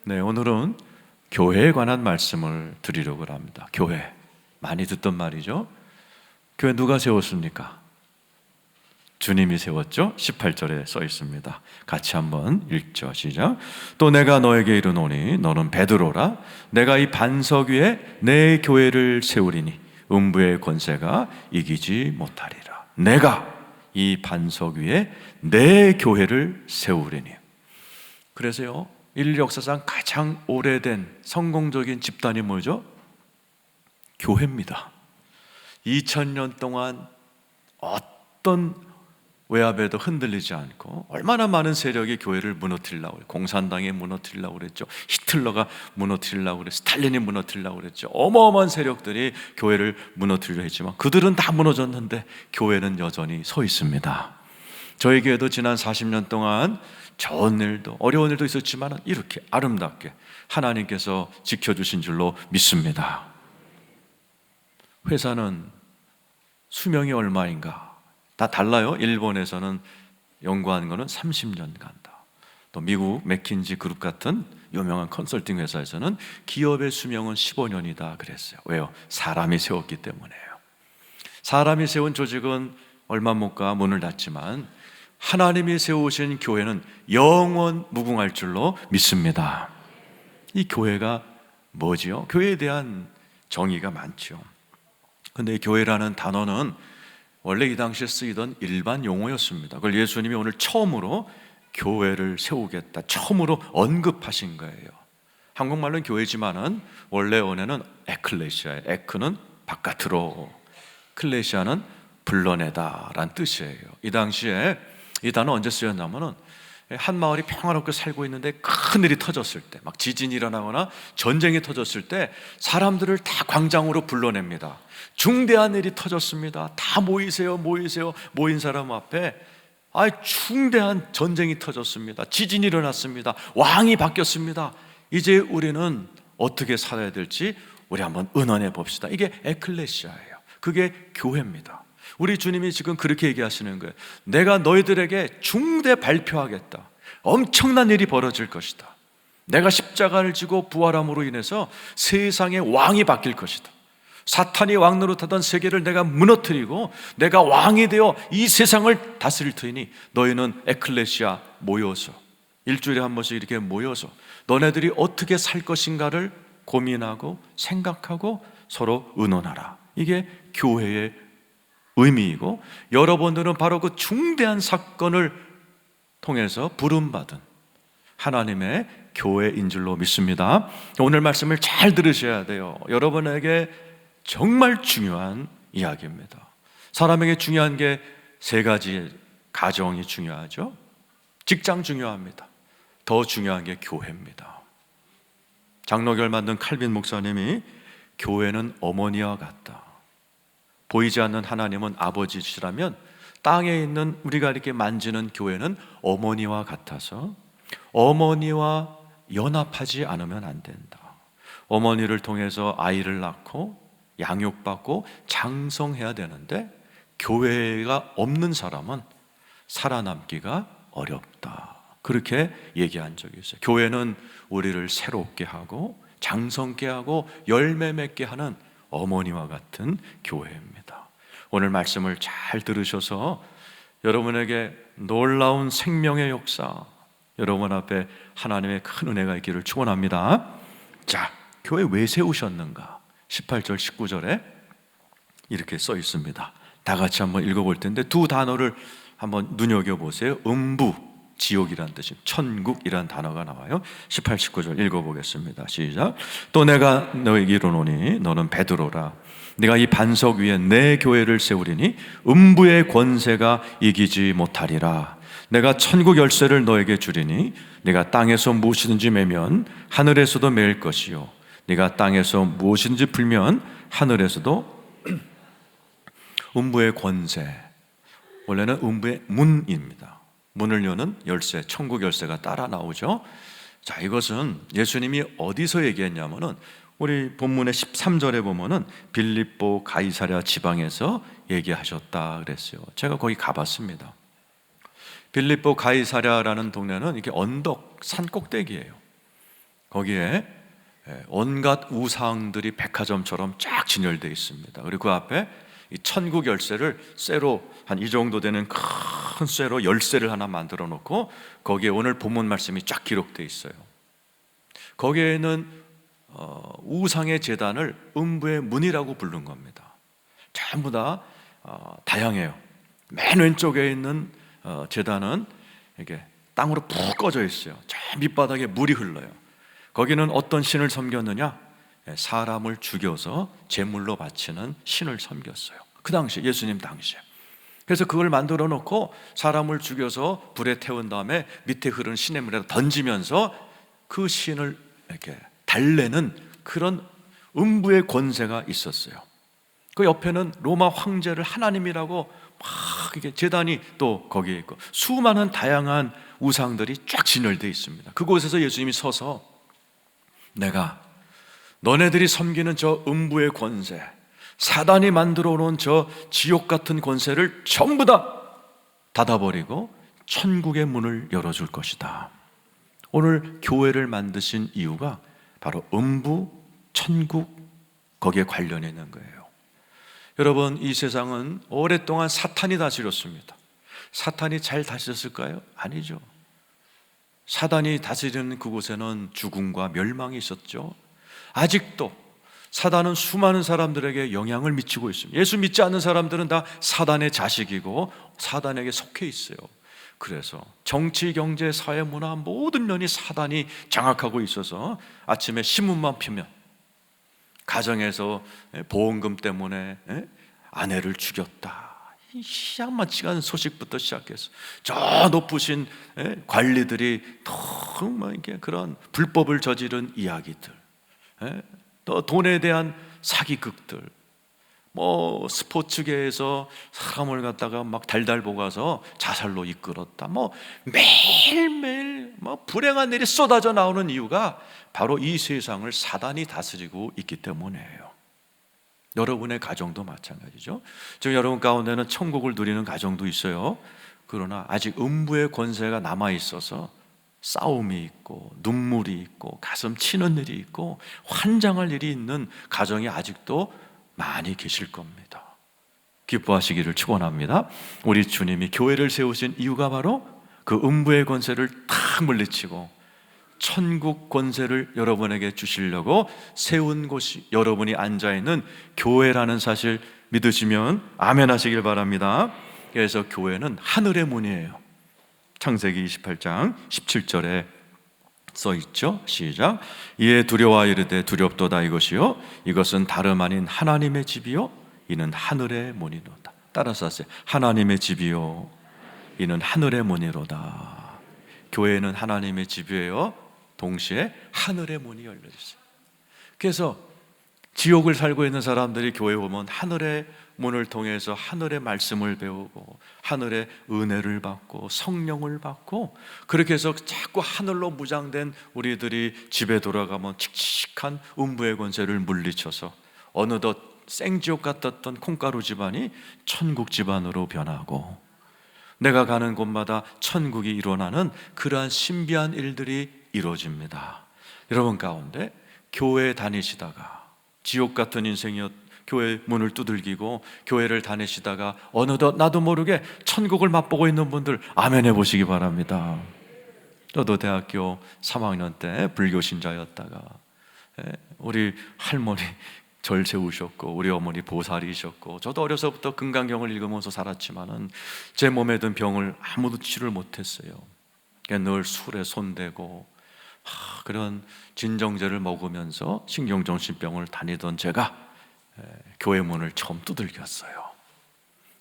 네, 오늘은 교회에 관한 말씀을 드리려고 합니다. 교회, 많이 듣던 말이죠. 교회 누가 세웠습니까? 주님이 세웠죠. 18절에 써 있습니다. 같이 한번 읽죠. 시작. 또 내가 너에게 이르노니 너는 베드로라. 내가 이 반석 위에 내 교회를 세우리니 음부의 권세가 이기지 못하리라. 내가 이 반석 위에 내 교회를 세우리니. 그래서요, 인류 역사상 가장 오래된 성공적인 집단이 뭐죠? 교회입니다. 2000년 동안 어떤 외압에도 흔들리지 않고 얼마나 많은 세력이 교회를 무너뜨리려고 그랬죠. 공산당이 무너뜨리려고 그랬죠. 히틀러가 무너뜨리려고 그랬죠. 스탈린이 무너뜨리려고 그랬죠. 어마어마한 세력들이 교회를 무너뜨리려 했지만 그들은 다 무너졌는데 교회는 여전히 서 있습니다. 저희 교회도 지난 40년 동안 좋은 일도 어려운 일도 있었지만 이렇게 아름답게 하나님께서 지켜주신 줄로 믿습니다. 회사는 수명이 얼마인가? 다 달라요. 일본에서는 연구하는 거는 30년 간다. 또 미국 맥킨지 그룹 같은 유명한 컨설팅 회사에서는 기업의 수명은 15년이다 그랬어요. 왜요? 사람이 세웠기 때문에요. 사람이 세운 조직은 얼마 못 가 문을 닫지만 하나님이 세우신 교회는 영원 무궁할 줄로 믿습니다. 이 교회가 뭐지요? 교회에 대한 정의가 많죠. 근데 교회라는 단어는 원래 이 당시에 쓰이던 일반 용어였습니다. 그걸 예수님이 오늘 처음으로 교회를 세우겠다, 처음으로 언급하신 거예요. 한국말로는 교회지만은 원래 원어는 에클레시아예요. 에크는 바깥으로, 클레시아는 불러내다라는 뜻이에요. 이 당시에 이 단어 언제 쓰였냐면은 한 마을이 평화롭게 살고 있는데 큰 일이 터졌을 때, 막 지진이 일어나거나 전쟁이 터졌을 때 사람들을 다 광장으로 불러냅니다. 중대한 일이 터졌습니다. 다 모이세요, 모이세요. 모인 사람 앞에 중대한 전쟁이 터졌습니다. 지진이 일어났습니다. 왕이 바뀌었습니다. 이제 우리는 어떻게 살아야 될지 우리 한번 의논해 봅시다. 이게 에클레시아예요. 그게 교회입니다. 우리 주님이 지금 그렇게 얘기하시는 거예요. 내가 너희들에게 중대 발표하겠다. 엄청난 일이 벌어질 것이다. 내가 십자가를 지고 부활함으로 인해서 세상의 왕이 바뀔 것이다. 사탄이 왕 노릇하던 세계를 내가 무너뜨리고 내가 왕이 되어 이 세상을 다스릴 터이니 너희는 에클레시아 모여서 일주일에 한 번씩 이렇게 모여서 너네들이 어떻게 살 것인가를 고민하고 생각하고 서로 의논하라. 이게 교회의 의미이고, 여러분들은 바로 그 중대한 사건을 통해서 부름받은 하나님의 교회인 줄로 믿습니다. 오늘 말씀을 잘 들으셔야 돼요. 여러분에게 정말 중요한 이야기입니다. 사람에게 중요한 게 세 가지. 가정이 중요하죠. 직장 중요합니다. 더 중요한 게 교회입니다. 장로교를 만든 칼빈 목사님이 교회는 어머니와 같다. 보이지 않는 하나님은 아버지시라면 땅에 있는 우리가 이렇게 만지는 교회는 어머니와 같아서 어머니와 연합하지 않으면 안 된다. 어머니를 통해서 아이를 낳고 양육받고 장성해야 되는데 교회가 없는 사람은 살아남기가 어렵다. 그렇게 얘기한 적이 있어요. 교회는 우리를 새롭게 하고 장성케 하고 열매 맺게 하는 어머니와 같은 교회입니다. 오늘 말씀을 잘 들으셔서 여러분에게 놀라운 생명의 역사, 여러분 앞에 하나님의 큰 은혜가 있기를 축원합니다. 자, 교회 왜 세우셨는가? 18절 19절에 이렇게 써 있습니다. 다 같이 한번 읽어볼 텐데 두 단어를 한번 눈여겨보세요. 음부, 지옥이란 뜻입니다. 천국이란 단어가 나와요. 18, 19절 읽어보겠습니다. 시작. 또 내가 너에게 이르노니 너는 베드로라. 네가 이 반석 위에 내 교회를 세우리니 음부의 권세가 이기지 못하리라. 내가 천국 열쇠를 너에게 주리니 네가 땅에서 무엇이든지 매면 하늘에서도 매일 것이요 네가 땅에서 무엇이든지 풀면 하늘에서도 음부의 권세, 원래는 음부의 문입니다. 문을 여는 열쇠, 천국 열쇠가 따라 나오죠. 자, 이것은 예수님이 어디서 얘기했냐면은 우리 본문의 13절에 보면은 빌립보 가이사랴 지방에서 얘기하셨다 그랬어요. 제가 거기 가봤습니다. 빌립보 가이사랴라는 동네는 이렇게 언덕 산 꼭대기예요. 거기에 온갖 우상들이 백화점처럼 쫙 진열되어 있습니다. 그리고 그 앞에 이 천국 열쇠를 쇠로 한 이 정도 되는 큰 쇠로 열쇠를 하나 만들어 놓고 거기에 오늘 본문 말씀이 쫙 기록되어 있어요. 거기에는 우상의 제단을 음부의 문이라고 부른 겁니다. 전부 다 다양해요. 맨 왼쪽에 있는 제단은 이게 땅으로 푹 꺼져 있어요. 저 밑바닥에 물이 흘러요. 거기는 어떤 신을 섬겼느냐? 사람을 죽여서 제물로 바치는 신을 섬겼어요. 그 당시, 예수님 당시에. 그래서 그걸 만들어 놓고 사람을 죽여서 불에 태운 다음에 밑에 흐르는 시냇물에 던지면서 그 신을 이렇게 달래는 그런 음부의 권세가 있었어요. 그 옆에는 로마 황제를 하나님이라고 막 이게 제단이 또 거기에 있고 수많은 다양한 우상들이 쫙 진열되어 있습니다. 그곳에서 예수님이 서서 내가 너네들이 섬기는 저 음부의 권세, 사단이 만들어 놓은 저 지옥 같은 권세를 전부 다 닫아버리고 천국의 문을 열어줄 것이다. 오늘 교회를 만드신 이유가 바로 음부, 천국 거기에 관련해 있는 거예요. 여러분, 이 세상은 오랫동안 사탄이 다스렸습니다. 사탄이 잘 다스렸을까요? 아니죠. 사단이 다스리는 그곳에는 죽음과 멸망이 있었죠. 아직도 사단은 수많은 사람들에게 영향을 미치고 있습니다. 예수 믿지 않는 사람들은 다 사단의 자식이고 사단에게 속해 있어요. 그래서 정치, 경제, 사회, 문화 모든 면이 사단이 장악하고 있어서 아침에 신문만 펴면 가정에서 보험금 때문에 아내를 죽였다, 이 시한만치가 않은 소식부터 시작해서 저 높으신 관리들이 정말 이게 그런 불법을 저지른 이야기들, 또 돈에 대한 사기극들, 뭐 스포츠계에서 사람을 갖다가 막 달달 볶아서 자살로 이끌었다, 뭐 매일매일 뭐 불행한 일이 쏟아져 나오는 이유가 바로 이 세상을 사단이 다스리고 있기 때문이에요. 여러분의 가정도 마찬가지죠. 지금 여러분 가운데는 천국을 누리는 가정도 있어요. 그러나 아직 음부의 권세가 남아 있어서 싸움이 있고 눈물이 있고 가슴 치는 일이 있고 환장할 일이 있는 가정이 아직도 많이 계실 겁니다. 기뻐하시기를 축원합니다. 우리 주님이 교회를 세우신 이유가 바로 그 음부의 권세를 탁 물리치고 천국 권세를 여러분에게 주시려고 세운 곳이 여러분이 앉아있는 교회라는 사실 믿으시면 아멘 하시길 바랍니다. 그래서 교회는 하늘의 문이에요. 창세기 28장 17절에 써있죠. 시작. 이에 두려워 이르되 두렵도다 이것이요 이것은 다름 아닌 하나님의 집이요 이는 하늘의 문이로다. 따라서 하세요. 하나님의 집이요 이는 하늘의 문이로다. 교회는 하나님의 집이에요. 동시에 하늘의 문이 열려 있어요. 그래서 지옥을 살고 있는 사람들이 교회 오면 하늘의 문을 통해서 하늘의 말씀을 배우고 하늘의 은혜를 받고 성령을 받고 그렇게 해서 자꾸 하늘로 무장된 우리들이 집에 돌아가면 칙칙한 음부의 권세를 물리쳐서 어느덧 생지옥 같았던 콩가루 집안이 천국 집안으로 변하고 내가 가는 곳마다 천국이 일어나는 그러한 신비한 일들이 이루어집니다. 여러분 가운데 교회 다니시다가 지옥 같은 인생이었 교회 문을 두들기고 교회를 다니시다가 어느덧 나도 모르게 천국을 맛보고 있는 분들 아멘 해보시기 바랍니다. 저도 대학교 3학년 때 불교 신자였다가 우리 할머니 절 세우셨고 우리 어머니 보살이셨고 저도 어려서부터 금강경을 읽으면서 살았지만은 제 몸에 든 병을 아무도 치료를 못했어요. 늘 술에 손대고 그런 진정제를 먹으면서 신경정신병을 다니던 제가 교회 문을 처음 두들겼어요.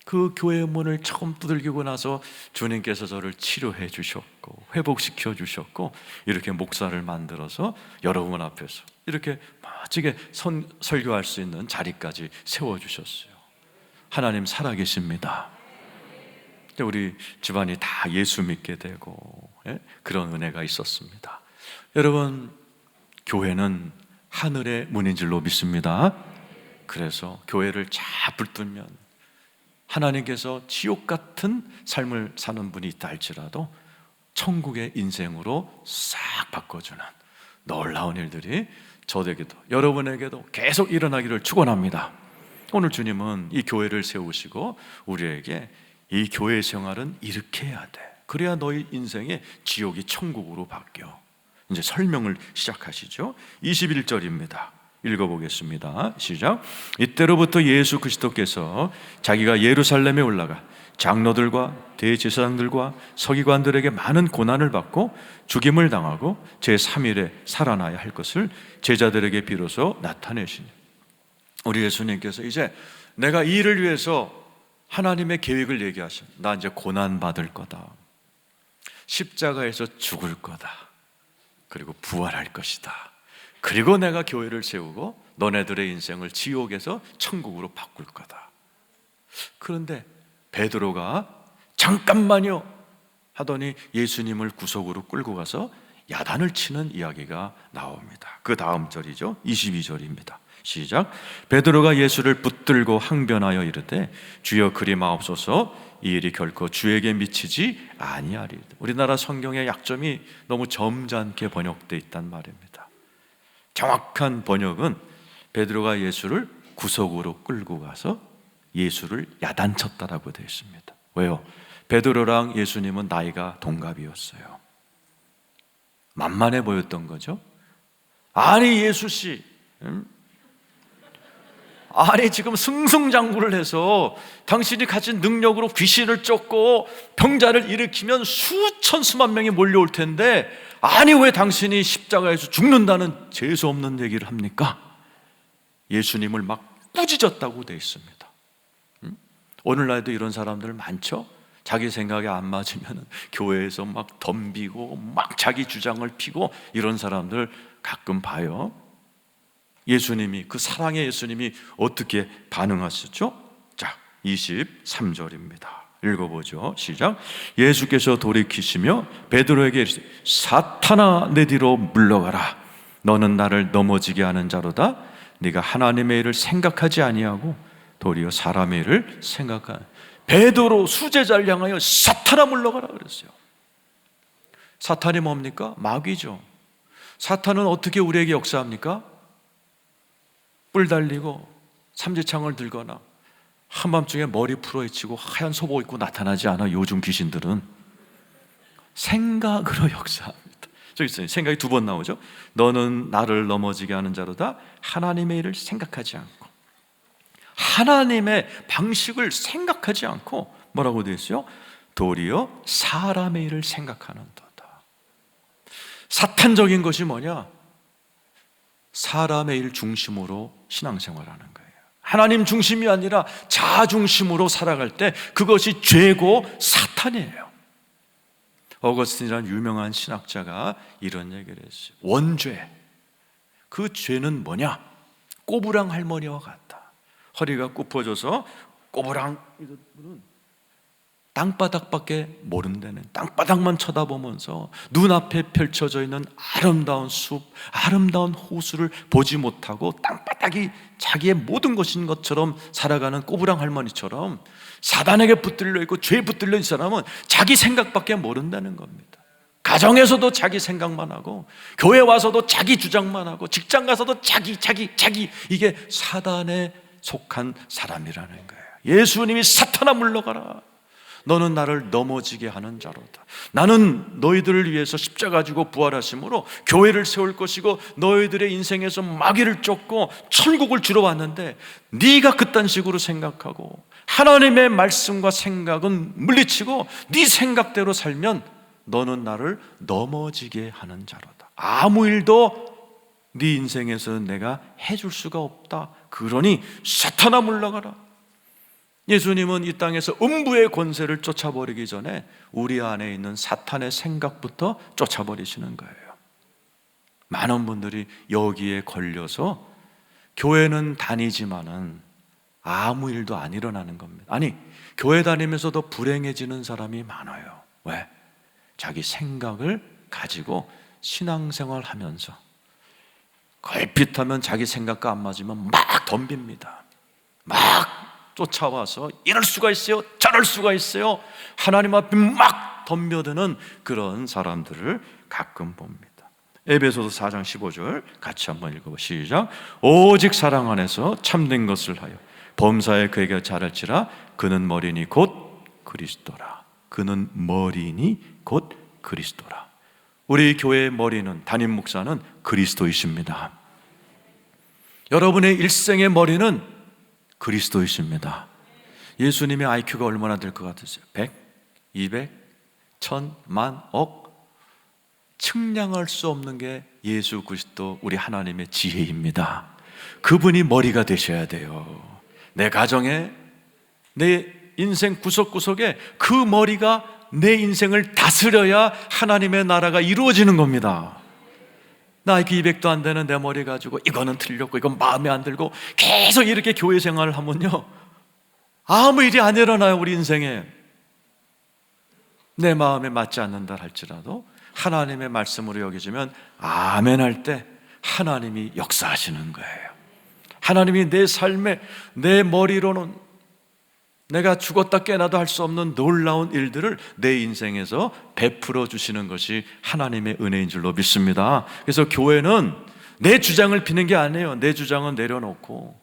그 교회 문을 처음 두들기고 나서 주님께서 저를 치료해 주셨고 회복시켜 주셨고 이렇게 목사를 만들어서 여러분 앞에서 이렇게 멋지게 설교할 수 있는 자리까지 세워주셨어요. 하나님 살아계십니다. 우리 집안이 다 예수 믿게 되고 그런 은혜가 있었습니다. 여러분, 교회는 하늘의 문인 줄로 믿습니다. 그래서 교회를 잘 붙들면 하나님께서 지옥 같은 삶을 사는 분이 있다 할지라도 천국의 인생으로 싹 바꿔주는 놀라운 일들이 저에게도 여러분에게도 계속 일어나기를 축원합니다. 오늘 주님은 이 교회를 세우시고 우리에게 이 교회 생활은 이렇게 해야 돼. 그래야 너희 인생의 지옥이 천국으로 바뀌어. 이제 설명을 시작하시죠. 21절입니다. 읽어보겠습니다. 시작. 이때로부터 예수 그리스도께서 자기가 예루살렘에 올라가 장로들과 대제사장들과 서기관들에게 많은 고난을 받고 죽임을 당하고 제3일에 살아나야 할 것을 제자들에게 비로소 나타내시니, 우리 예수님께서 이제 내가 이 일을 위해서 하나님의 계획을 얘기하셔. 나 이제 고난 받을 거다, 십자가에서 죽을 거다, 그리고 부활할 것이다, 그리고 내가 교회를 세우고 너네들의 인생을 지옥에서 천국으로 바꿀 거다. 그런데 베드로가 잠깐만요 하더니 예수님을 구석으로 끌고 가서 야단을 치는 이야기가 나옵니다. 그 다음 절이죠. 22절입니다. 시작. 베드로가 예수를 붙들고 항변하여 이르되 주여 그리 마옵소서, 이 일이 결코 주에게 미치지 아니하리이다. 우리나라 성경의 약점이 너무 점잖게 번역되어 있단 말입니다. 정확한 번역은 베드로가 예수를 구석으로 끌고 가서 예수를 야단쳤다라고 되어 있습니다. 왜요? 베드로랑 예수님은 나이가 동갑이었어요. 만만해 보였던 거죠. 아니 예수씨, 아니 지금 승승장구를 해서 당신이 가진 능력으로 귀신을 쫓고 병자를 일으키면 수천 수만 명이 몰려올 텐데, 아니 왜 당신이 십자가에서 죽는다는 재수없는 얘기를 합니까? 예수님을 막 꾸짖었다고 되어 있습니다. 오늘날도 이런 사람들 많죠? 자기 생각에 안 맞으면 교회에서 막 덤비고 막 자기 주장을 피고 이런 사람들 가끔 봐요. 예수님이, 그 사랑의 예수님이 어떻게 반응하셨죠? 자, 23절입니다. 읽어보죠. 시작. 예수께서 돌이키시며 베드로에게 이르시되 사탄아 내 뒤로 물러가라. 너는 나를 넘어지게 하는 자로다. 네가 하나님의 일을 생각하지 아니하고 도리어 사람의 일을 생각하는. 베드로 수제자를 향하여 사탄아 물러가라 그랬어요. 사탄이 뭡니까? 마귀죠. 사탄은 어떻게 우리에게 역사합니까? 뿔 달리고 삼지창을 들거나 한밤중에 머리 풀어헤치고 하얀 소복 입고 나타나지 않아. 요즘 귀신들은 생각으로 역사합니다. 저기 있어요. 생각이 두 번 나오죠. 너는 나를 넘어지게 하는 자로다. 하나님의 일을 생각하지 않고, 하나님의 방식을 생각하지 않고 뭐라고 되어 있어요? 도리어 사람의 일을 생각하는 도다. 사탄적인 것이 뭐냐? 사람의 일 중심으로 신앙생활하는 거예요. 하나님 중심이 아니라 자아 중심으로 살아갈 때 그것이 죄고 사탄이에요. 어거스틴이라는 유명한 신학자가 이런 얘기를 했어요. 원죄, 그 죄는 뭐냐? 꼬부랑 할머니와 같다. 허리가 굽어져서 꼬부랑 땅바닥밖에 모른다는, 땅바닥만 쳐다보면서 눈앞에 펼쳐져 있는 아름다운 숲, 아름다운 호수를 보지 못하고 땅바닥이 자기의 모든 것인 것처럼 살아가는 꼬부랑 할머니처럼 사단에게 붙들려 있고 죄에 붙들려 있는 사람은 자기 생각밖에 모른다는 겁니다. 가정에서도 자기 생각만 하고, 교회 와서도 자기 주장만 하고, 직장 가서도 자기, 이게 사단에 속한 사람이라는 거예요. 예수님이 사탄아 물러가라. 너는 나를 넘어지게 하는 자로다. 나는 너희들을 위해서 십자가 지고 부활하심으로 교회를 세울 것이고 너희들의 인생에서 마귀를 쫓고 천국을 주러 왔는데, 네가 그딴 식으로 생각하고 하나님의 말씀과 생각은 물리치고 네 생각대로 살면 너는 나를 넘어지게 하는 자로다. 아무 일도 네 인생에서 내가 해줄 수가 없다. 그러니 사탄아 물러가라. 예수님은 이 땅에서 음부의 권세를 쫓아버리기 전에 우리 안에 있는 사탄의 생각부터 쫓아버리시는 거예요. 많은 분들이 여기에 걸려서 교회는 다니지만은 아무 일도 안 일어나는 겁니다. 아니, 교회 다니면서도 불행해지는 사람이 많아요. 왜? 자기 생각을 가지고 신앙생활 하면서 걸핏하면 자기 생각과 안 맞으면 막 덤빕니다. 막 쫓아와서 이럴 수가 있어요, 저럴 수가 있어요, 하나님 앞에 막 덤벼드는 그런 사람들을 가끔 봅니다. 에베소서 4장 15절 같이 한번 읽어보 시작. 오직 사랑 안에서 참된 것을 하여 범사에 그에게 잘할지라. 그는 머리니 곧 그리스도라. 그는 머리니 곧 그리스도라. 우리 교회의 머리는, 담임 목사는 그리스도이십니다. 여러분의 일생의 머리는 그리스도이십니다. 예수님의 IQ가 얼마나 될 것 같으세요? 100, 200, 1000, 만, 억? 측량할 수 없는 게 예수 그리스도 우리 하나님의 지혜입니다. 그분이 머리가 되셔야 돼요. 내 가정에, 내 인생 구석구석에 그 머리가 내 인생을 다스려야 하나님의 나라가 이루어지는 겁니다. 나 IQ 200도 안 되는 내 머리 가지고 이거는 틀렸고 이건 마음에 안 들고 계속 이렇게 교회 생활을 하면요, 아무 일이 안 일어나요. 우리 인생에 내 마음에 맞지 않는다 할지라도 하나님의 말씀으로 여겨지면 아멘 할 때 하나님이 역사하시는 거예요. 하나님이 내 삶에, 내 머리로는 내가 죽었다 깨나도 할 수 없는 놀라운 일들을 내 인생에서 베풀어 주시는 것이 하나님의 은혜인 줄로 믿습니다. 그래서 교회는 내 주장을 피는 게 아니에요. 내 주장은 내려놓고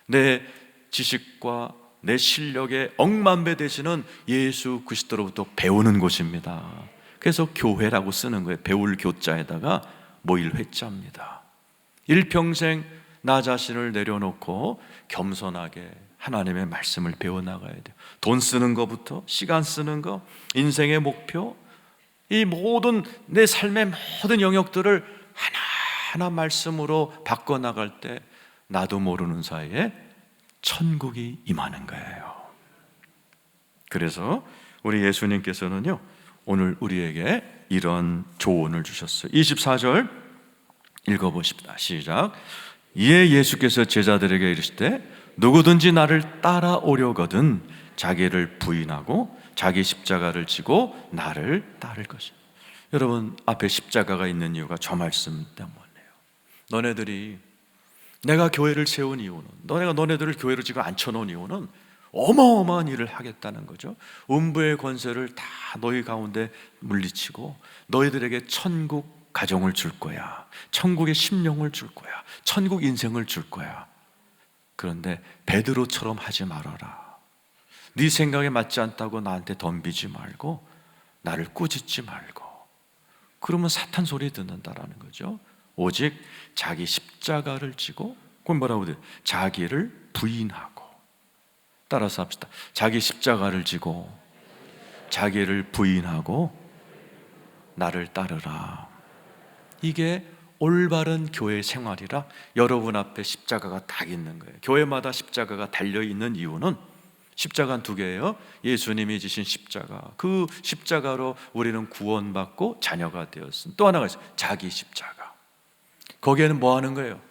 내 지식과 내 실력에 억만배 되시는 예수 그리스도로부터 배우는 곳입니다. 그래서 교회라고 쓰는 거예요. 배울 교자에다가 모일 회자입니다. 일평생 나 자신을 내려놓고 겸손하게 하나님의 말씀을 배워나가야 돼요. 돈 쓰는 것부터, 시간 쓰는 것, 인생의 목표, 이 모든 내 삶의 모든 영역들을 하나하나 말씀으로 바꿔나갈 때 나도 모르는 사이에 천국이 임하는 거예요. 그래서 우리 예수님께서는요, 오늘 우리에게 이런 조언을 주셨어요. 24절 읽어보십니다. 시작. 이에 예수께서 제자들에게 이르시되 누구든지 나를 따라오려거든 자기를 부인하고 자기 십자가를 지고 나를 따를 것이다. 여러분, 앞에 십자가가 있는 이유가 저 말씀 때문이에요. 너네들이, 내가 교회를 세운 이유는, 너네들을 교회로 지금 앉혀놓은 이유는 어마어마한 일을 하겠다는 거죠. 음부의 권세를 다 너희 가운데 물리치고 너희들에게 천국 가정을 줄 거야. 천국의 심령을 줄 거야. 천국 인생을 줄 거야. 그런데 베드로처럼 하지 말아라. 네 생각에 맞지 않다고 나한테 덤비지 말고 나를 꾸짖지 말고. 그러면 사탄 소리 듣는다라는 거죠. 오직 자기 십자가를 지고, 그건 뭐라고 돼요? 자기를 부인하고. 따라서 합시다. 자기 십자가를 지고 자기를 부인하고 나를 따르라. 이게 올바른 교회 생활이라 여러분 앞에 십자가가 딱 있는 거예요. 교회마다 십자가가 달려있는 이유는 십자가는 두 개예요. 예수님이 지신 십자가, 그 십자가로 우리는 구원받고 자녀가 되었습니다. 또 하나가 있어요. 자기 십자가. 거기에는 뭐 하는 거예요?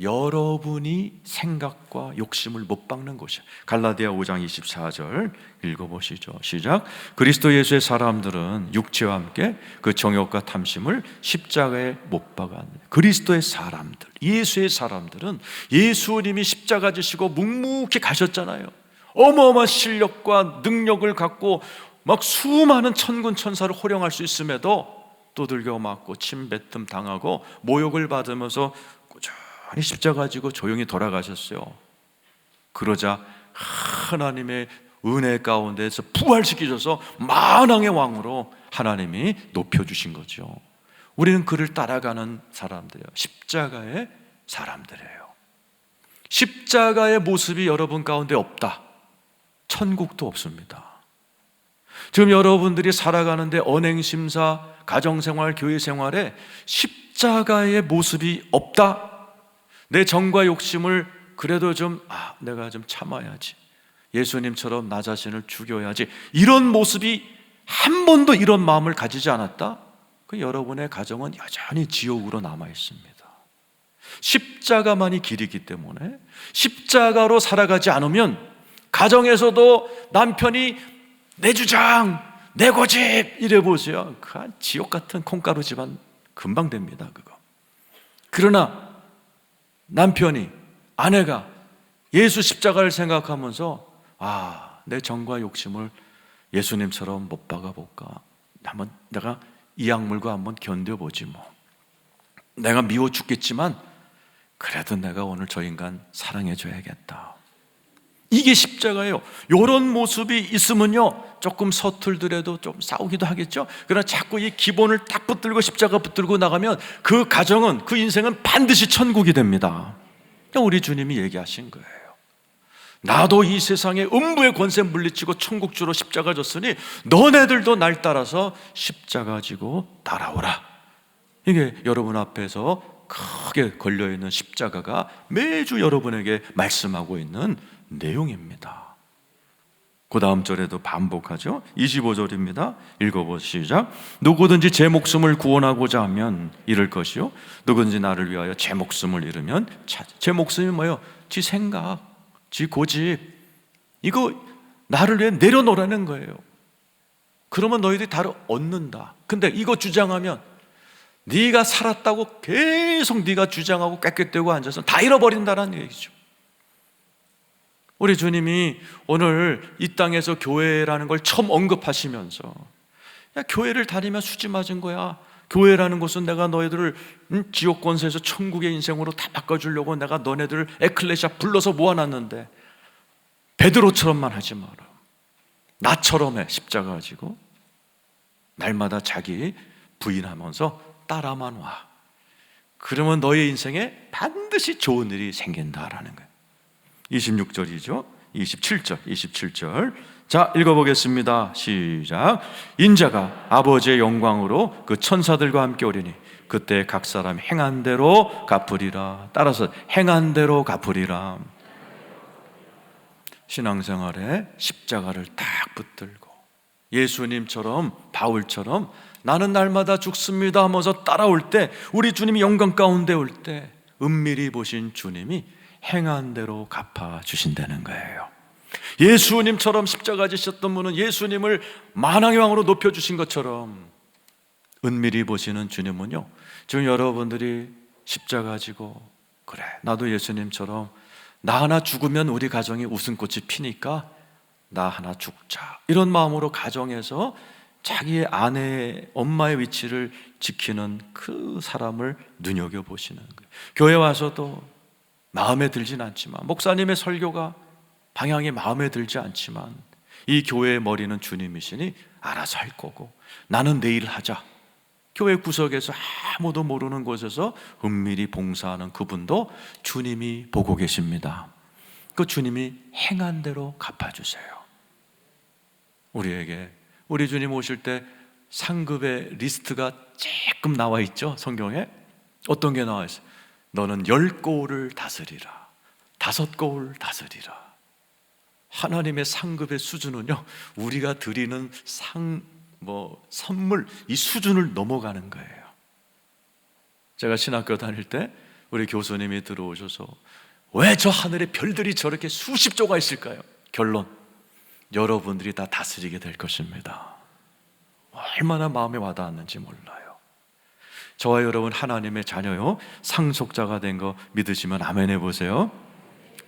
여러분이 생각과 욕심을 못 박는 곳이에요. 갈라디아 5장 24절 읽어보시죠. 시작. 그리스도 예수의 사람들은 육체와 함께 그 정욕과 탐심을 십자가에 못 박았느니라. 그리스도의 사람들, 예수의 사람들은 예수님이 십자가 지시고 묵묵히 가셨잖아요. 어마어마한 실력과 능력을 갖고 막 수많은 천군 천사를 호령할 수 있음에도 두들겨 맞고 침뱉음 당하고 모욕을 받으면서 꾸준히 십자가 지고 조용히 돌아가셨어요. 그러자 하나님의 은혜 가운데서 부활시키셔서 만왕의 왕으로 하나님이 높여주신 거죠. 우리는 그를 따라가는 사람들이에요. 십자가의 사람들이에요. 십자가의 모습이 여러분 가운데 없다, 천국도 없습니다. 지금 여러분들이 살아가는데 언행심사, 가정생활, 교회생활에 십자가의 모습이 없다, 내 정과 욕심을 그래도 좀 내가 좀 참아야지, 예수님처럼 나 자신을 죽여야지, 이런 모습이 한 번도 이런 마음을 가지지 않았다? 그 여러분의 가정은 여전히 지옥으로 남아 있습니다. 십자가만이 길이기 때문에 십자가로 살아가지 않으면 가정에서도 남편이 내 주장, 내 고집 이래 보세요. 그 지옥 같은 콩가루 집안 금방 됩니다, 그거. 그러나 남편이, 아내가 예수 십자가를 생각하면서 내 정과 욕심을 예수님처럼 못 박아볼까, 한번 내가 이 약물과 한번 견뎌보지 뭐. 내가 미워 죽겠지만 그래도 내가 오늘 저 인간 사랑해 줘야겠다. 이게 십자가예요. 이런 모습이 있으면요, 조금 서툴더라도 좀 싸우기도 하겠죠. 그러나 자꾸 이 기본을 딱 붙들고 십자가 붙들고 나가면 그 가정은, 그 인생은 반드시 천국이 됩니다. 우리 주님이 얘기하신 거예요. 나도 이 세상에 음부의 권세 물리치고 천국 주로 십자가 졌으니 너네들도 날 따라서 십자가 지고 따라오라. 이게 여러분 앞에서 크게 걸려있는 십자가가 매주 여러분에게 말씀하고 있는 내용입니다. 그 다음 절에도 반복하죠. 25절입니다. 읽어보시죠. 시작. 누구든지 제 목숨을 구원하고자 하면 잃을 것이요, 누구든지 나를 위하여 제 목숨을 잃으면 제 목숨이 뭐예요? 지 생각, 지 고집, 이거 나를 위해 내려놓으라는 거예요. 그러면 너희들이 다를 얻는다. 근데 이거 주장하면 네가 살았다고 계속 네가 주장하고 꾀꾀대고 앉아서 다 잃어버린다는 얘기죠. 우리 주님이 오늘 이 땅에서 교회라는 걸 처음 언급하시면서, 야, 교회를 다니면 수지 맞은 거야. 교회라는 것은 내가 너희들을 지옥 권세에서 천국의 인생으로 다 바꿔주려고 내가 너네들을 에클레시아 불러서 모아놨는데 베드로처럼만 하지 마라. 나처럼 해. 십자가 가지고 날마다 자기 부인하면서 따라만 와. 그러면 너의 인생에 반드시 좋은 일이 생긴다라는 거예요. 26절이죠. 27절. 자, 읽어보겠습니다. 시작. 인자가 아버지의 영광으로 그 천사들과 함께 오리니 그때 각 사람 행한 대로 갚으리라. 따라서 행한 대로 갚으리라. 신앙생활에 십자가를 딱 붙들고 예수님처럼, 바울처럼 나는 날마다 죽습니다 하면서 따라올 때, 우리 주님이 영광 가운데 올 때 은밀히 보신 주님이 행한 대로 갚아주신다는 거예요. 예수님처럼 십자가 지셨던 분은 예수님을 만왕의 왕으로 높여주신 것처럼 은밀히 보시는 주님은요, 지금 여러분들이 십자가 지고 그래, 나도 예수님처럼 나 하나 죽으면 우리 가정이 웃음꽃이 피니까 나 하나 죽자, 이런 마음으로 가정에서 자기의 아내의, 엄마의 위치를 지키는 그 사람을 눈여겨보시는 거예요. 교회 와서도 마음에 들진 않지만, 목사님의 설교가 방향이 마음에 들지 않지만 이 교회의 머리는 주님이시니 알아서 할 거고, 나는 내일 하자. 교회 구석에서 아무도 모르는 곳에서 은밀히 봉사하는 그분도 주님이 보고 계십니다. 그 주님이 행한 대로 갚아주세요. 우리에게, 우리 주님 오실 때 상급의 리스트가 조금 나와 있죠. 성경에 어떤 게 나와 있어요? 너는 10고을을 다스리라, 5고을 다스리라. 하나님의 상급의 수준은요, 우리가 드리는 선물, 이 수준을 넘어가는 거예요. 제가 신학교 다닐 때 우리 교수님이 들어오셔서 왜 저 하늘에 별들이 저렇게 수십 조가 있을까요? 결론, 여러분들이 다 다스리게 될 것입니다. 얼마나 마음에 와닿았는지 몰라요. 저와 여러분 하나님의 자녀요, 상속자가 된 거 믿으시면 아멘 해보세요.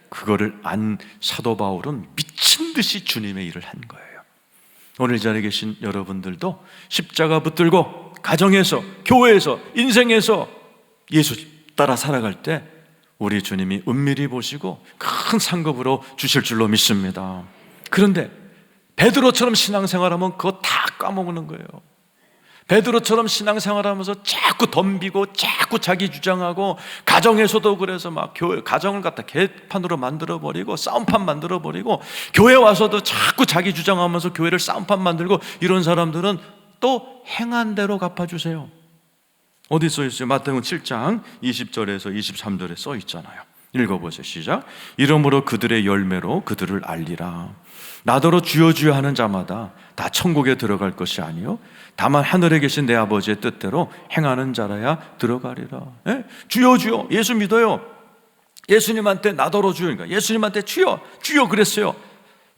그거를 안 사도 바울은 미친 듯이 주님의 일을 한 거예요. 오늘 이 자리에 계신 여러분들도 십자가 붙들고 가정에서, 교회에서, 인생에서 예수 따라 살아갈 때 우리 주님이 은밀히 보시고 큰 상급으로 주실 줄로 믿습니다. 그런데 베드로처럼 신앙생활하면 그거 다 까먹는 거예요. 베드로처럼 신앙생활하면서 자꾸 덤비고 자꾸 자기 주장하고, 가정에서도 그래서 막 교회 가정을 갖다 개판으로 만들어버리고 싸움판 만들어버리고, 교회 와서도 자꾸 자기 주장하면서 교회를 싸움판 만들고, 이런 사람들은 또 행한 대로 갚아주세요. 어디 써 있어요? 마태복음 7장 20절에서 23절에 써 있잖아요. 읽어보세요. 시작. 이러므로 그들의 열매로 그들을 알리라. 나더러 주여 주여 하는 자마다 다 천국에 들어갈 것이 아니요 다만 하늘에 계신 내 아버지의 뜻대로 행하는 자라야 들어가리라. 예? 주여 주여, 예수 믿어요. 예수님한테 나더러 주여, 그러니까 예수님한테 주여 주여 그랬어요.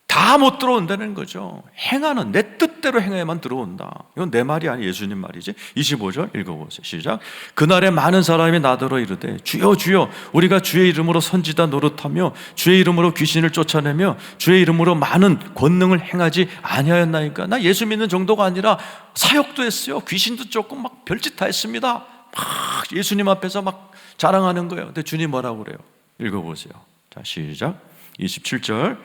다 못 들어온다는 거죠. 행하는, 내 뜻대로 행해야만 들어온다. 이건 내 말이 아니 예수님 말이지. 25절 읽어보세요. 시작. 그날에 많은 사람이 나더러 이르되 주여 주여 우리가 주의 이름으로 선지자 노릇하며 주의 이름으로 귀신을 쫓아내며 주의 이름으로 많은 권능을 행하지 아니하였나이까. 나 예수 믿는 정도가 아니라 사역도 했어요. 귀신도 쫓고 막 별짓 다 했습니다. 막 예수님 앞에서 막 자랑하는 거예요. 근데 주님 뭐라고 그래요? 읽어보세요. 자, 시작. 27절.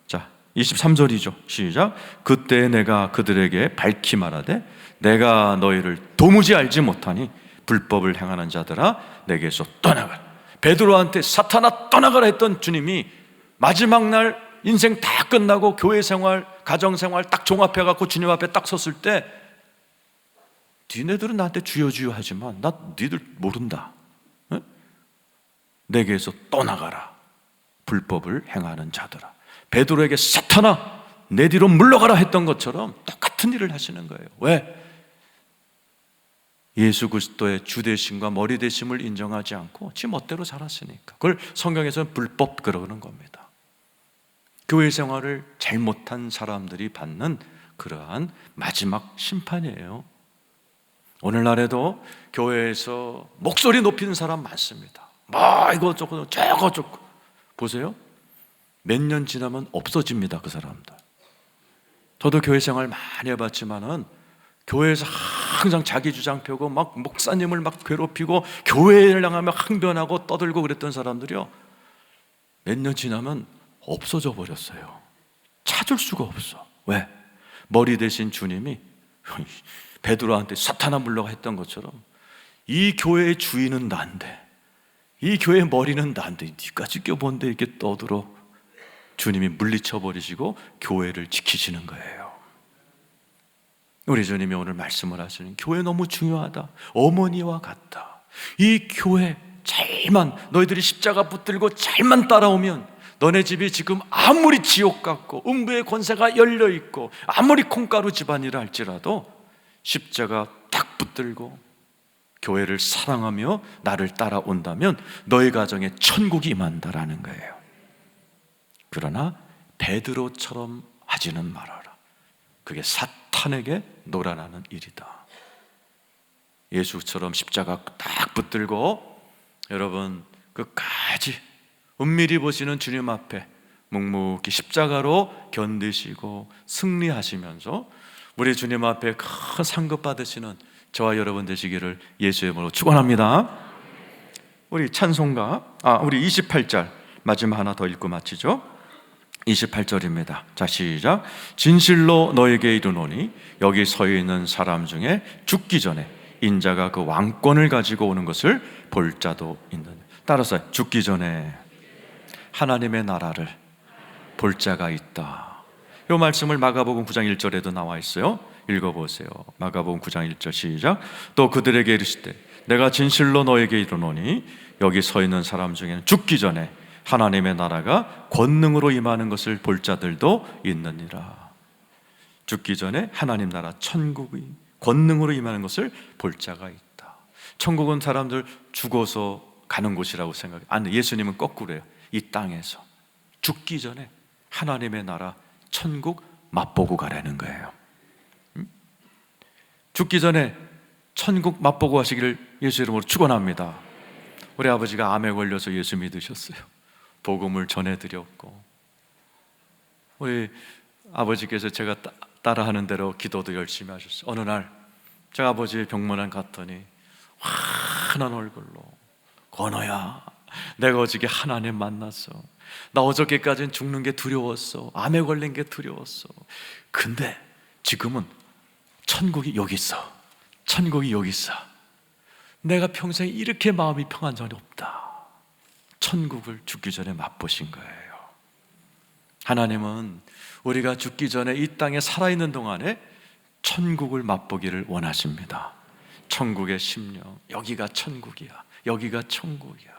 자, 23절이죠. 시작. 그때 내가 그들에게 밝히 말하되 내가 너희를 도무지 알지 못하니 불법을 행하는 자들아 내게서 떠나가라. 베드로한테 사탄아 떠나가라 했던 주님이 마지막 날 인생 다 끝나고 교회 생활, 가정 생활 딱 종합해 갖고 주님 앞에 딱 섰을 때 니네들은 나한테 주여 주여 하지만 나 니들 모른다. 에? 내게서 떠나가라. 불법을 행하는 자들아. 베드로에게 사탄아 내 뒤로 물러가라 했던 것처럼 똑같은 일을 하시는 거예요. 왜? 예수 그리스도의 주 되심과 머리 되심을 인정하지 않고 지 멋대로 살았으니까. 그걸 성경에서는 불법 그러는 겁니다. 교회 생활을 잘못한 사람들이 받는 그러한 마지막 심판이에요. 오늘날에도 교회에서 목소리 높이는 사람 많습니다. 뭐 이거 저거 좋고 보세요. 몇 년 지나면 없어집니다. 그 사람들. 저도 교회 생활 많이 해봤지만은 교회에서 항상 자기 주장 펴고 막 목사님을 막 괴롭히고 교회를 향하며 항변하고 떠들고 그랬던 사람들이요, 몇 년 지나면 없어져 버렸어요. 찾을 수가 없어. 왜? 머리 대신 주님이 베드로한테 사탄아 물러가 했던 것처럼 이 교회의 주인은 난데, 이 교회의 머리는 난데 니까지 껴본데 이렇게 떠들어 주님이 물리쳐 버리시고 교회를 지키시는 거예요. 우리 주님이 오늘 말씀을 하시는 교회 너무 중요하다. 어머니와 같다. 이 교회 잘만 너희들이 십자가 붙들고 잘만 따라오면 너네 집이 지금 아무리 지옥 같고 음부의 권세가 열려있고 아무리 콩가루 집안이라 할지라도 십자가 딱 붙들고 교회를 사랑하며 나를 따라온다면 너희 가정에 천국이 임한다라는 거예요. 그러나 베드로처럼 하지는 말아라. 그게 사탄에게 놀아나는 일이다. 예수처럼 십자가 딱 붙들고 여러분 끝까지 은밀히 보시는 주님 앞에 묵묵히 십자가로 견디시고 승리하시면서 우리 주님 앞에 큰 상급 받으시는 저와 여러분 되시기를 예수의 이름으로 축원합니다. 우리 찬송가 우리 28절 마지막 하나 더 읽고 마치죠. 28절입니다. 자, 시작. 진실로 너에게 이르노니 여기 서 있는 사람 중에 죽기 전에 인자가 그 왕권을 가지고 오는 것을 볼 자도 있느냐. 따라서 죽기 전에 하나님의 나라를 볼 자가 있다. 이 말씀을 마가복음 9장 1절에도 나와 있어요. 읽어보세요. 마가복음 9장 1절 시작. 또 그들에게 이르시되 내가 진실로 너에게 이르노니 여기 서 있는 사람 중에는 죽기 전에 하나님의 나라가 권능으로 임하는 것을 볼 자들도 있느니라. 죽기 전에 하나님 나라 천국이 권능으로 임하는 것을 볼 자가 있다. 천국은 사람들 죽어서 가는 곳이라고 생각해요. 아니, 예수님은 거꾸로예요. 이 땅에서 죽기 전에 하나님의 나라 천국 맛보고 가라는 거예요. 죽기 전에 천국 맛보고 가시기를 예수 이름으로 축원합니다. 우리 아버지가 암에 걸려서 예수 믿으셨어요. 복음을 전해드렸고 우리 아버지께서 제가 따라하는 대로 기도도 열심히 하셨어요. 어느 날 제가 아버지 병문안 갔더니 환한 얼굴로 건호야, 내가 어저께 하나님 만났어. 나 어저께까지는 죽는 게 두려웠어. 암에 걸린 게 두려웠어. 근데 지금은 천국이 여기 있어. 천국이 여기 있어. 내가 평생 이렇게 마음이 평안 적이 없다. 천국을 죽기 전에 맛보신 거예요. 하나님은 우리가 죽기 전에 이 땅에 살아있는 동안에 천국을 맛보기를 원하십니다. 천국의 심령, 여기가 천국이야. 여기가 천국이야.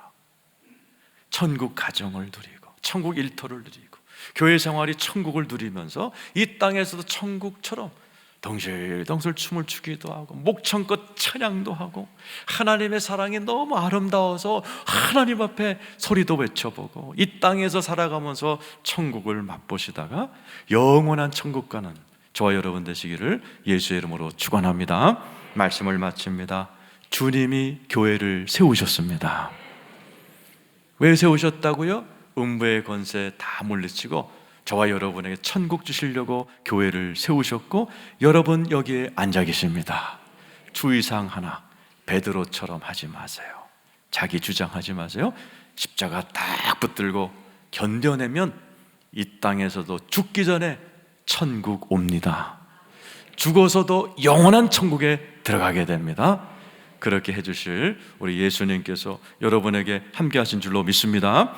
천국 가정을 누리고 천국 일터를 누리고 교회 생활이 천국을 누리면서 이 땅에서도 천국처럼 덩실덩실 춤을 추기도 하고 목청껏 찬양도 하고 하나님의 사랑이 너무 아름다워서 하나님 앞에 소리도 외쳐보고 이 땅에서 살아가면서 천국을 맛보시다가 영원한 천국 가는 저와 여러분 되시기를 예수의 이름으로 축원합니다. 말씀을 마칩니다. 주님이 교회를 세우셨습니다. 왜 세우셨다고요? 음부의 권세 다 물리치고 저와 여러분에게 천국 주시려고 교회를 세우셨고 여러분 여기에 앉아 계십니다. 주의사항 하나, 베드로처럼 하지 마세요. 자기 주장하지 마세요. 십자가 딱 붙들고 견뎌내면 이 땅에서도 죽기 전에 천국 옵니다. 죽어서도 영원한 천국에 들어가게 됩니다. 그렇게 해주실 우리 예수님께서 여러분에게 함께 하신 줄로 믿습니다.